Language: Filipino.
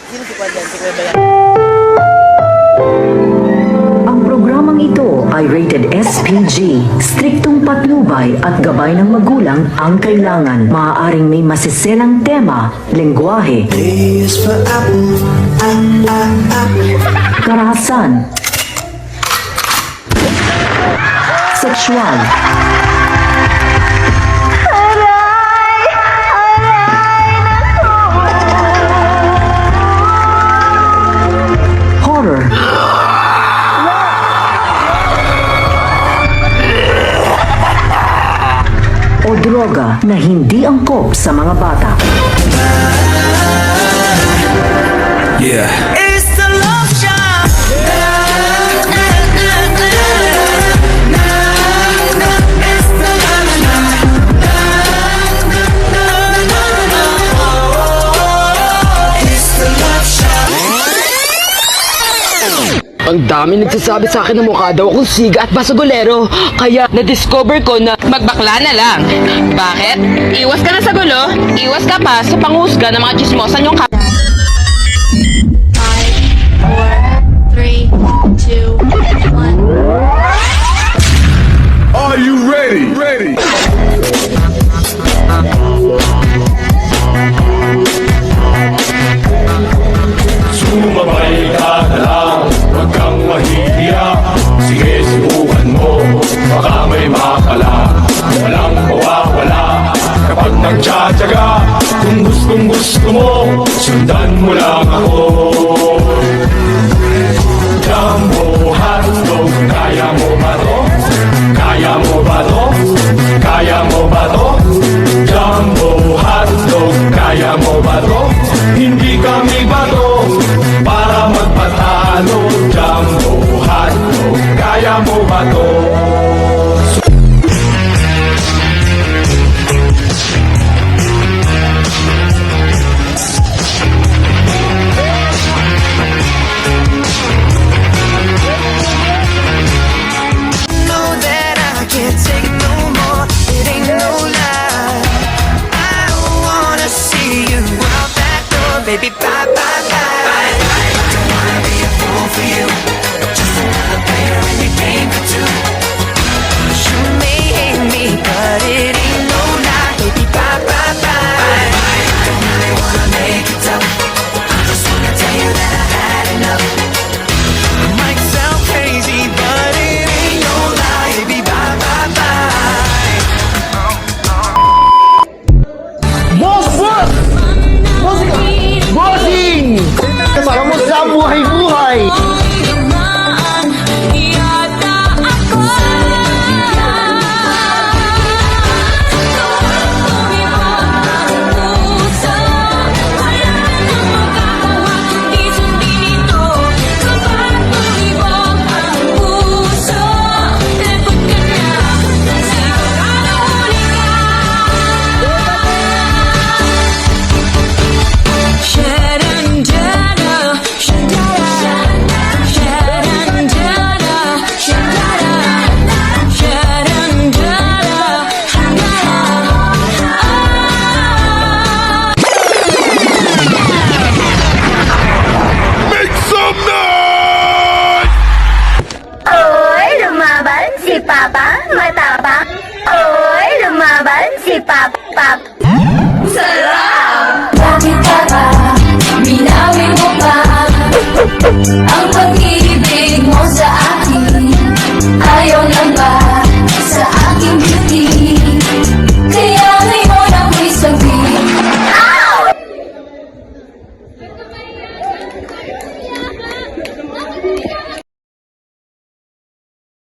Sino si Kuya dyan? Si Kuya Bayan. Ang programang ito ay rated SPG. Striktong patnubay at gabay ng magulang ang kailangan. Maaaring may masiselang tema, lengguwahe, karahasan, sexual, horror, o droga na hindi angkop sa mga bata. Yeah. It's the love shot. It's the love shot. It's the love shot. Ang dami nagsasabi sa akin na mukha daw akong siga at basagolero. Kaya na-discover ko na Magbakla na lang. Bakit? Iwas ka na sa gulo, iwas ka pa sa panghusga ng mga chismosan yung ka... 5, 4, 3, 2, 1. Are you ready? Ready. Sumabay ka na lang, huwag kang mahihiya. Sige, subukan mo, baka may makala. Walang mawawala kapag nagtsatsaga. Kung gustong gusto mo, sundan mo lang ako. Jumbo hotdog, kaya mo ba to? Kaya mo ba to? Kaya mo ba to? Jumbo hotdog, kaya mo ba to? Hindi kami bato para magpatalo. Jumbo hotdog, kaya mo ba to? Know that I can't take no more. It ain't no lie. I don't wanna see you out that door, baby. Bye bye.